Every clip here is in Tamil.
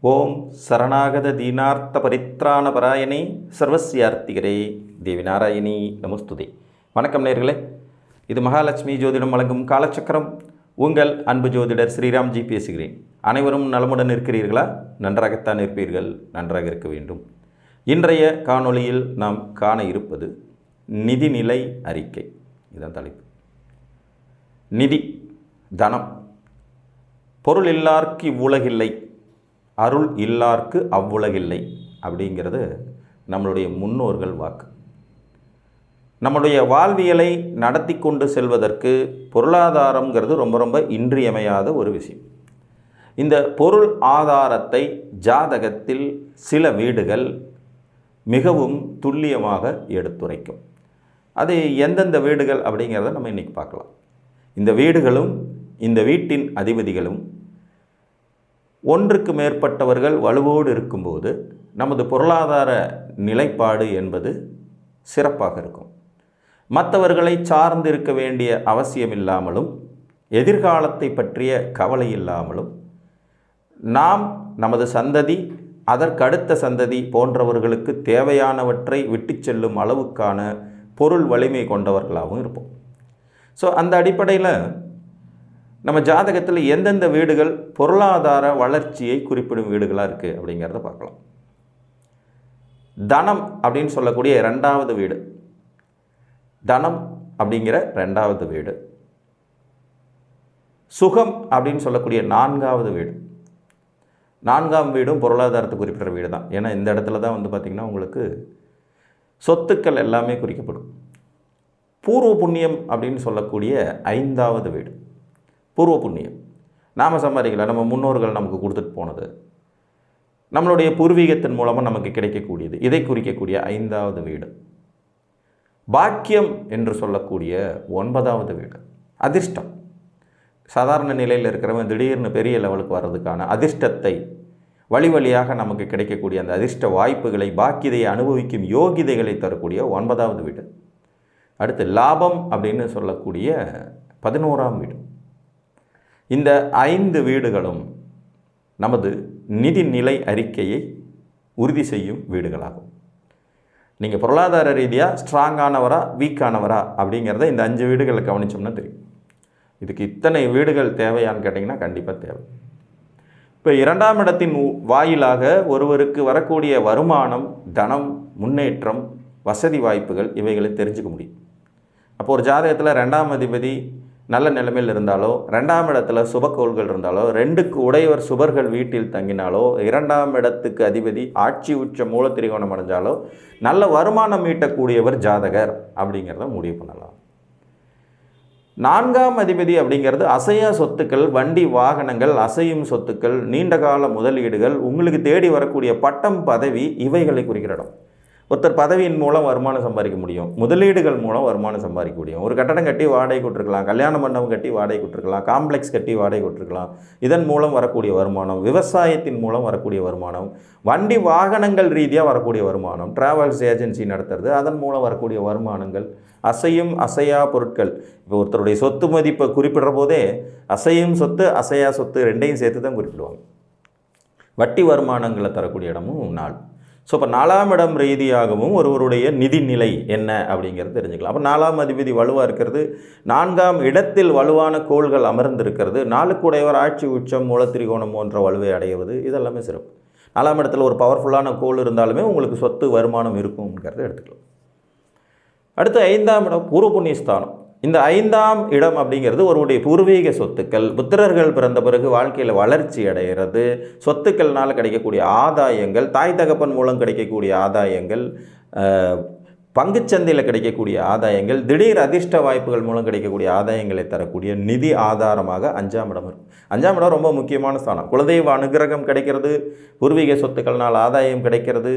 ஓம் சரணாகத தீனார்த்த பரித்ராண பராயணி சர்வசியார்த்திகரே தேவி நாராயணி நமஸ்துதே. வணக்கம் நேயர்களே, இது மகாலட்சுமி ஜோதிடம் வழங்கும் காலச்சக்கரம். உங்கள் அன்பு ஜோதிடர் ஸ்ரீராம்ஜி பேசுகிறேன். அனைவரும் நலமுடன் இருக்கிறீர்களா? நன்றாகத்தான் இருப்பீர்கள், நன்றாக இருக்க வேண்டும். இன்றைய காணொளியில் நாம் காண இருப்பது நிதிநிலை அறிக்கை. இதுதான் தலைப்பு. நிதி, தனம். பொருள் இல்லார்க்கு இவ்வுலகில்லை, அருள் இல்லார்க்கு அவ்வுலகில்லை அப்படிங்கிறது நம்மளுடைய முன்னோர்கள் வாக்கு. நம்முடைய வாழ்வியலை நடத்தி கொண்டு செல்வதற்கு பொருளாதாரங்கிறது ரொம்ப ரொம்ப இன்றியமையாத ஒரு விஷயம். இந்த பொருள் ஆதாரத்தை ஜாதகத்தில் சில வீடுகள் மிகவும் துல்லியமாக எடுத்துரைக்கும். அது எந்தெந்த வீடுகள் அப்படிங்கிறத நம்ம இன்றைக்கி பார்க்கலாம். இந்த வீடுகளும் இந்த வீட்டின் அதிபதிகளும் ஒன்றுக்கு மேற்பட்டவர்கள் வலுவோடு இருக்கும்போது நமது பொருளாதார நிலைப்பாடு என்பது சிறப்பாக இருக்கும். மற்றவர்களை சார்ந்து இருக்க வேண்டிய அவசியமில்லாமலும் எதிர்காலத்தை பற்றிய கவலை இல்லாமலும் நாம், நமது சந்ததி, அதற்கடுத்த சந்ததி போன்றவர்களுக்கு தேவையானவற்றை விட்டு செல்லும் அளவுக்கான பொருள் வலிமை கொண்டவர்களாகவும் இருப்போம். ஸோ அந்த அடிப்படையில் நம்ம ஜாதகத்தில் எந்தெந்த வீடுகள் பொருளாதார வளர்ச்சியை குறிப்பிடும் வீடுகளாக இருக்குது அப்படிங்கிறத பார்க்கலாம். தனம் அப்படின்னு சொல்லக்கூடிய ரெண்டாவது வீடு, தனம் அப்படிங்கிற ரெண்டாவது வீடு. சுகம் அப்படின்னு சொல்லக்கூடிய நான்காவது வீடு. நான்காம் வீடும் பொருளாதாரத்தை குறிப்பிடுற வீடு தான். ஏன்னா இந்த இடத்துல தான் பார்த்திங்கன்னா உங்களுக்கு சொத்துக்கள் எல்லாமே குறிக்கப்படும். பூர்வ புண்ணியம் அப்படின்னு சொல்லக்கூடிய ஐந்தாவது வீடு. பூர்வ புண்ணியம் நாம் சம்பாதிக்கல, நம்ம முன்னோர்கள் நமக்கு கொடுத்துட்டு போனது, நம்மளுடைய பூர்வீகத்தின் மூலமாக நமக்கு கிடைக்கக்கூடியது, இதை குறிக்கக்கூடிய ஐந்தாவது வீடு. பாக்கியம் என்று சொல்லக்கூடிய ஒன்பதாவது வீடு. அதிர்ஷ்டம். சாதாரண நிலையில் இருக்கிறவன் திடீர்னு பெரிய லெவலுக்கு வர்றதுக்கான அதிர்ஷ்டத்தை, வழி வழியாக நமக்கு கிடைக்கக்கூடிய அந்த அதிர்ஷ்ட வாய்ப்புகளை, பாக்கியதையை அனுபவிக்கும் யோகிதைகளை தரக்கூடிய ஒன்பதாவது வீடு. அடுத்து லாபம் அப்படின்னு சொல்லக்கூடிய 11ஆம் வீடு. இந்த 5 வீடுகளும் நமது நிதிநிலை அறிக்கையை உறுதி செய்யும் வீடுகளாகும். நீங்கள் பொருளாதார ரீதியாக ஸ்ட்ராங்கானவரா வீக்கானவரா அப்படிங்கிறத இந்த 5 வீடுகளை கவனித்தோம்னா தெரியும். இதுக்கு இத்தனை வீடுகள் தேவையான்னு கேட்டிங்கன்னா கண்டிப்பாக தேவை. இப்போ 2ஆம் இடத்தின் வாயிலாக ஒருவருக்கு வரக்கூடிய வருமானம், தனம், முன்னேற்றம், வசதி வாய்ப்புகள் இவைகளை தெரிஞ்சுக்க முடியும். அப்போ ஒரு ஜாதகத்தில் 2ஆம் அதிபதி நல்ல நிலைமையில் இருந்தாலோ, 2ஆம் இடத்துல சுபக்கோள்கள் இருந்தாலோ, 2க்கு உடையவர் சுபர்கள் வீட்டில் தங்கினாலோ, 2ஆம் இடத்துக்கு அதிபதி ஆட்சி உச்ச மூலத்திரிகோணம் அடைஞ்சாலோ நல்ல வருமானம் ஈட்டக்கூடியவர் ஜாதகர் அப்படிங்கிறத முடிவு பண்ணலாம். 4ஆம் அதிபதி அப்படிங்கிறது அசையா சொத்துக்கள், வண்டி வாகனங்கள், அசையும் சொத்துக்கள், நீண்டகால முதலீடுகள், உங்களுக்கு தேடி வரக்கூடிய பட்டம், பதவி, இவைகளை குறிக்கிற இடம். ஒருத்தர் பதவியின் மூலம் வருமானம் சம்பாதிக்க முடியும், முதலீடுகள் மூலம் வருமானம் சம்பாதிக்க முடியும். ஒரு கட்டடம் கட்டி வாடகை கொடுத்துருக்கலாம், கல்யாண மண்டபம் கட்டி வாடகை கொடுத்துருக்கலாம், காம்ப்ளெக்ஸ் கட்டி வாடகை கொடுத்துருக்கலாம். இதன் மூலம் வரக்கூடிய வருமானம், விவசாயத்தின் மூலம் வரக்கூடிய வருமானம், வண்டி வாகனங்கள் ரீதியாக வரக்கூடிய வருமானம், டிராவல்ஸ் ஏஜென்சி நடத்துறது, அதன் மூலம் வரக்கூடிய வருமானங்கள், அசையும் அசையா பொருட்கள். இப்போ ஒருத்தருடைய சொத்து மதிப்பை குறிப்பிடுற போதே அசையும் சொத்து, அசையா சொத்து ரெண்டையும் சேர்த்து தான் குறிப்பிடுவாங்க. வட்டி வருமானங்களை தரக்கூடிய இடமும் 4. ஸோ இப்போ 4ஆம் இடம் ரீதியாகவும் ஒருவருடைய நிதிநிலை என்ன அப்படிங்கிறது தெரிஞ்சுக்கலாம். அப்போ 4ஆம் அதிபதி வலுவாக இருக்கிறது, 4ஆம் இடத்தில் வலுவான கோள்கள் அமர்ந்திருக்கிறது, 4க்கு உடையவர் ஆட்சி உச்சம் மூலத்திரிகோணம் போன்ற வலுவை அடைவது, இதெல்லாமே சிறப்பு. 4ஆம் இடத்துல ஒரு பவர்ஃபுல்லான கோள் இருந்தாலுமே உங்களுக்கு சொத்து வருமானம் இருக்கும்ங்கிறத எடுத்துக்கலாம். அடுத்து 5ஆம் இடம் பூர்வ புண்ணியஸ்தானம். இந்த 5ஆம் இடம் அப்படிங்கிறது ஒருவருடைய பூர்வீக சொத்துக்கள், புத்திரர்கள் பிறந்த பிறகு வாழ்க்கையில் வளர்ச்சி அடைகிறது, சொத்துக்கள்னால் கிடைக்கக்கூடிய ஆதாயங்கள், தாய் தகப்பன் மூலம் கிடைக்கக்கூடிய ஆதாயங்கள், பங்குச்சந்தையில் கிடைக்கக்கூடிய ஆதாயங்கள், திடீர் அதிர்ஷ்ட வாய்ப்புகள் மூலம் கிடைக்கக்கூடிய ஆதாயங்களை தரக்கூடிய நிதி ஆதாரமாக 5ஆம் இடம் இருக்கும். 5ஆம் இடம் ரொம்ப முக்கியமான ஸ்தானம். குலதெய்வ அனுகிரகம் கிடைக்கிறது, பூர்வீக சொத்துக்கள்னால் ஆதாயம் கிடைக்கிறது,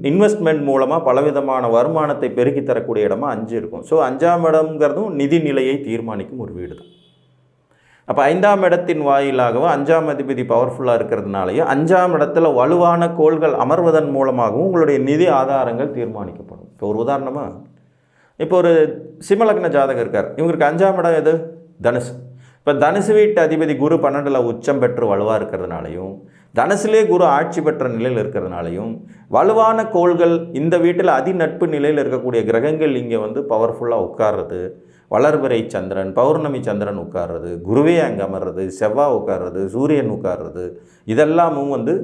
இன்வெஸ்ட்மெண்ட் மூலமாக பலவிதமான வருமானத்தை பெருக்கி தரக்கூடிய இடமா 5 இருக்கும். ஸோ 5ஆம் இடம்ங்கிறதும் நிதி நிலையை தீர்மானிக்கும் ஒரு வீடு தான். அப்போ 5ஆம் இடத்தின் வாயிலாகவும் 5ஆம் அதிபதி பவர்ஃபுல்லாக இருக்கிறதுனாலையும் 5ஆம் இடத்துல வலுவான கோள்கள் அமர்வதன் மூலமாகவும் உங்களுடைய நிதி ஆதாரங்கள் தீர்மானிக்கப்படும். இப்போ ஒரு உதாரணமாக, இப்போ ஒரு சிம்மலக்ன ஜாதகம் இருக்கார், இவங்களுக்கு 5ஆம் இடம் எது? தனுசு. இப்போ தனுசு வீட்டு அதிபதி குரு 12ல் உச்சம் பெற்று வலுவாக இருக்கிறதுனாலையும், தனுசுலே குரு ஆட்சி பெற்ற நிலையில் இருக்கிறதுனாலையும், வலுவான கோள்கள் இந்த வீட்டில் அதிநட்பு நிலையில் இருக்கக்கூடிய கிரகங்கள் இங்கே வந்து பவர்ஃபுல்லாக உட்கார்றது, வளர்பிறை சந்திரன், பௌர்ணமி சந்திரன் உட்கார்றது, குருவே அங்கே அமர்றது, செவ்வாய் உட்கார்றது, சூரியன் உட்கார்றது, இதெல்லாமும் வந்து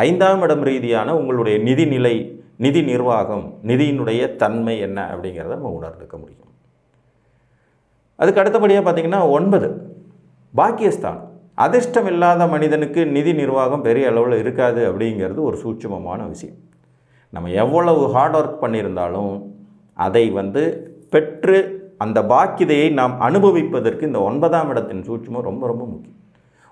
5ஆம் இடம் ரீதியான உங்களுடைய நிதிநிலை, நிதி நிர்வாகம், நிதியினுடைய தன்மை என்ன அப்படிங்கிறத நம்ம உணர்ந்துக்க முடியும். அதுக்கு அடுத்தபடியாக பார்த்திங்கன்னா 9 பாக்கியஸ்தானம். அதிர்ஷ்டம் இல்லாத மனிதனுக்கு நிதி நிர்வாகம் பெரிய அளவில் இருக்காது அப்படிங்கிறது ஒரு சூட்சுமமான விஷயம். நம்ம எவ்வளவு ஹார்ட் ஒர்க் பண்ணியிருந்தாலும் அதை வந்து பெற்று அந்த பாக்கியதையை நாம் அனுபவிப்பதற்கு இந்த 9ஆம் இடத்தின் சூட்சுமம் ரொம்ப ரொம்ப முக்கியம்.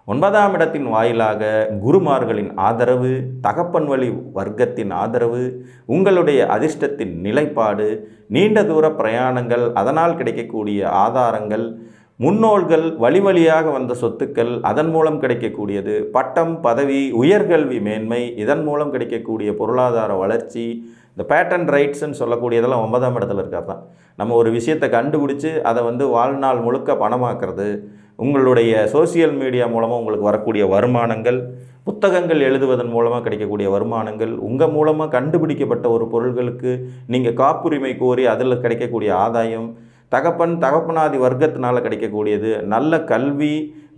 9ஆம் இடத்தின் வாயிலாக குருமார்களின் ஆதரவு, தகப்பன் வழி வர்க்கத்தின் ஆதரவு, உங்களுடைய அதிர்ஷ்டத்தின் நிலைப்பாடு, நீண்ட தூர பிரயாணங்கள், அதனால் கிடைக்கக்கூடிய ஆதாரங்கள், முன்னோர்கள் வழி வழியாக வந்த சொத்துக்கள், அதன் மூலம் கிடைக்கக்கூடியது, பட்டம், பதவி, உயர்கல்வி மேன்மை, இதன் மூலம் கிடைக்கக்கூடிய பொருளாதார வளர்ச்சி, இந்த பேட்டன் ரைட்ஸ்ன்னு சொல்லக்கூடியதெல்லாம் 9ஆம் இடத்துல இருக்கிறது தான். நம்ம ஒரு விஷயத்தை கண்டுபிடிச்சி அதை வந்து வாழ்நாள் முழுக்க பணமாக்குறது, உங்களுடைய சோசியல் மீடியா மூலமாக உங்களுக்கு வரக்கூடிய வருமானங்கள், புத்தகங்கள் எழுதுவதன் மூலமாக கிடைக்கக்கூடிய வருமானங்கள், உங்கள் மூலமாக கண்டுபிடிக்கப்பட்ட ஒரு பொருள்களுக்கு நீங்கள் காப்புரிமை கோரி அதில் கிடைக்கக்கூடிய ஆதாயம், தகப்பனாதி வர்க்கத்தினால் கிடைக்கக்கூடியது, நல்ல கல்வி,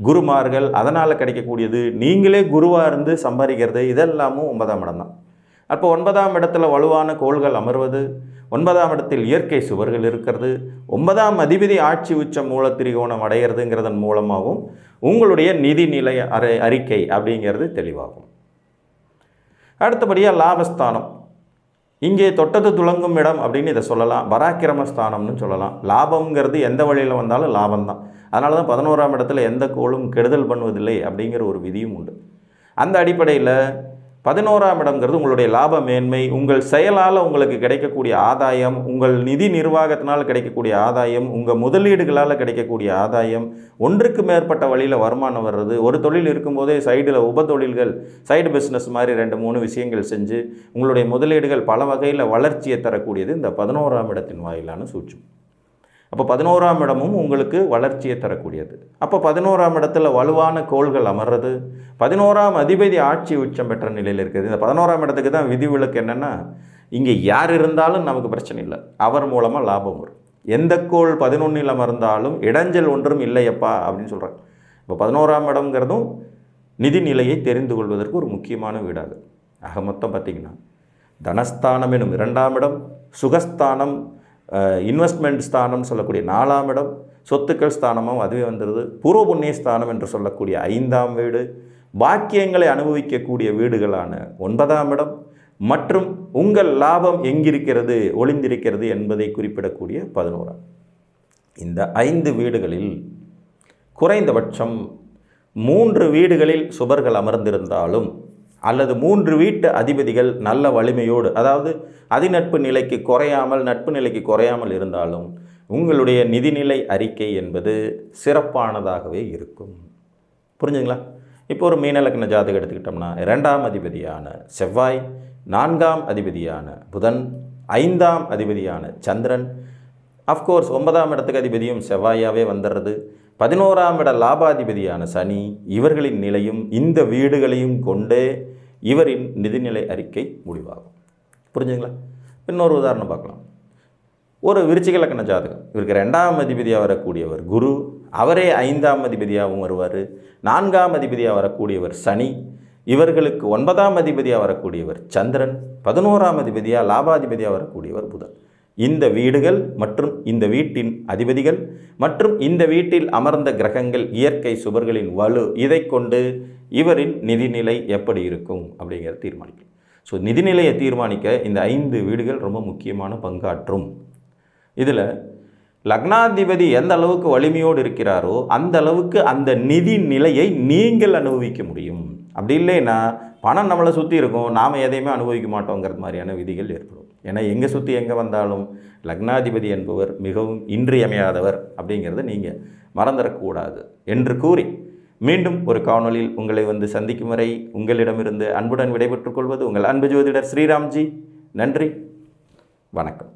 குருமார்கள் அதனால் கிடைக்கக்கூடியது, நீங்களே குருவாக இருந்து சம்பாதிக்கிறது, இதெல்லாமும் 9ஆம் இடம் தான். அப்போ 9ஆம் இடத்துல வலுவான கோள்கள் அமர்வது, 9ஆம் இடத்தில் இயற்கை சுவர்கள் இருக்கிறது, 9ஆம் அதிபதி ஆட்சி உச்சம் மூலத்திரிகோணம் அடைகிறதுங்கிறதன் மூலமாகவும் உங்களுடைய நிதிநிலை அறிக்கை அப்படிங்கிறது தெளிவாகும். அடுத்தபடியாக லாபஸ்தானம். இங்கே தொட்டது துளங்கும் இடம் அப்படின்னு இதை சொல்லலாம், பராக்கிரமஸ்தானம்னு சொல்லலாம். லாபம்ங்கிறது எந்த வழியில் வந்தாலும் லாபம்தான். அதனால தான் 11ஆம் இடத்துல எந்த கோளும் கெடுதல் பண்ணுவதில்லை அப்படிங்கிற ஒரு விதியும் உண்டு. அந்த அடிப்படையில் 11ஆம் இடம்ங்கிறது உங்களுடைய லாப மேன்மை, உங்கள் செயலால் உங்களுக்கு கிடைக்கக்கூடிய ஆதாயம், உங்கள் நிதி நிர்வாகத்தினால் கிடைக்கக்கூடிய ஆதாயம், உங்கள் முதலீடுகளால் கிடைக்கக்கூடிய ஆதாயம், ஒன்றுக்கு மேற்பட்ட வழியில் வருமானம் வர்றது, ஒரு தொழில் இருக்கும்போதே சைடில் உபத்தொழில்கள், சைடு பிஸ்னஸ் மாதிரி 2-3 விஷயங்கள் செஞ்சு உங்களுடைய முதலீடுகள் பல வகையில் வளர்ச்சியை தரக்கூடியது இந்த 11ஆம் இடத்தின் வாயிலான சூட்சம். அப்போ 11ஆம் இடமும் உங்களுக்கு வளர்ச்சியை தரக்கூடியது. அப்போ 11ஆம் இடத்துல வலுவான கோள்கள் அமர்றது, 11ஆம் அதிபதி ஆட்சி உச்சம் பெற்ற நிலையில் இருக்குது. இந்த 11ஆம் இடத்துக்கு தான் விதிவிலக்கு என்னென்னா, இங்கே யார் இருந்தாலும் நமக்கு பிரச்சனை இல்லை, அவர் மூலமாக லாபம் வரும். எந்த கோள் 11இல் அமர்ந்தாலும் இடைஞ்சல் ஒன்றும் இல்லையப்பா அப்படின்னு சொல்கிறாங்க. இப்போ 11ஆம் இடம்ங்கிறதும் நிதிநிலையை தெரிந்து கொள்வதற்கு ஒரு முக்கியமான வீடாக. ஆக மொத்தம் பார்த்திங்கன்னா தனஸ்தானம் எனும் 2ஆம் இடம், சுகஸ்தானம், இன்வெஸ்ட்மெண்ட் ஸ்தானம் சொல்லக்கூடிய 4ஆம் இடம், சொத்துக்கள் ஸ்தானமும் அதுவே வந்துடுது, பூர்வ புண்ணிய ஸ்தானம் என்று சொல்லக்கூடிய 5ஆம் வீடு, பாக்கியங்களை அனுபவிக்கக்கூடிய வீடுகளான 9ஆம் இடம் மற்றும் உங்கள் லாபம் எங்கிருக்கிறது, ஒளிந்திருக்கிறது என்பதை குறிப்பிடக்கூடிய 11ஆம். இந்த 5 வீடுகளில் குறைந்தபட்சம் 3 வீடுகளில் சுபர்கள் அமர்ந்திருந்தாலும் அல்லது 3 வீட்டு அதிபதிகள் நல்ல வலிமையோடு, அதாவது அதிநட்பு நிலைக்கு குறையாமல், நட்பு நிலைக்கு குறையாமல் இருந்தாலும் உங்களுடைய நிதிநிலை அறிக்கை என்பது சிறப்பானதாகவே இருக்கும். புரிஞ்சுங்களா? இப்போ ஒரு மீன லக்ன ஜாதகம் எடுத்துக்கிட்டோம்னா 2ஆம் அதிபதியான செவ்வாய், 4ஆம் அதிபதியான புதன், 5ஆம் அதிபதியான சந்திரன், அஃப்கோர்ஸ் 9ஆம் இடத்துக்கு அதிபதியும் செவ்வாயாகவே வந்துடுறது, 11ஆம் இட லாபாதிபதியான சனி, இவர்களின் நிலையும் இந்த வீடுகளையும் கொண்டே இவரின் நிதிநிலை அறிக்கை முடிவாகும். புரிஞ்சுங்களா? இன்னொரு உதாரணம் பார்க்கலாம். ஒரு விருச்சிக லக்ன ஜாதகம், இவருக்கு 2ஆம் அதிபதியாக வரக்கூடியவர் குரு, அவரே 5ஆம் அதிபதியாகவும் வருவார், 4ஆம் அதிபதியாக வரக்கூடியவர் சனி, இவர்களுக்கு 9ஆம் அதிபதியாக வரக்கூடியவர் சந்திரன், 11ஆம் அதிபதியாக லாபாதிபதியாக வரக்கூடியவர் புதன். இந்த வீடுகள் மற்றும் இந்த வீட்டின் அதிபதிகள் மற்றும் இந்த வீட்டில் அமர்ந்த கிரகங்கள், இயற்கை சுபர்களின் வலு, இதை கொண்டு இவரின் நிதிநிலை எப்படி இருக்கும் அப்படிங்கிறத தீர்மானிக்கும். ஸோ நிதிநிலையை தீர்மானிக்க இந்த 5 வீடுகள் ரொம்ப முக்கியமான பங்காற்றும். இதில் லக்னாதிபதி எந்த அளவுக்கு வலிமையோடு இருக்கிறாரோ அந்த அளவுக்கு அந்த நிதி நிலையை நீங்கள் அனுபவிக்க முடியும். அப்படி இல்லைன்னா பணம் நம்மளை சுற்றி இருக்கும், நாம் எதையுமே அனுபவிக்க மாட்டோங்கிறது மாதிரியான விதிகள் ஏற்படும். ஏன்னா எங்கே சுற்றி எங்கே வந்தாலும் லக்னாதிபதி என்பவர் மிகவும் இன்றியமையாதவர் அப்படிங்கிறத நீங்கள் மறந்துடக்கூடாது என்று கூறி மீண்டும் ஒரு காணொளியில் உங்களை வந்து சந்திக்கும் வரை உங்களிடமிருந்து அன்புடன் விடைபெற்றுக் கொள்வது உங்கள் அன்பு ஜோதிடர் ஸ்ரீராம்ஜி. நன்றி, வணக்கம்.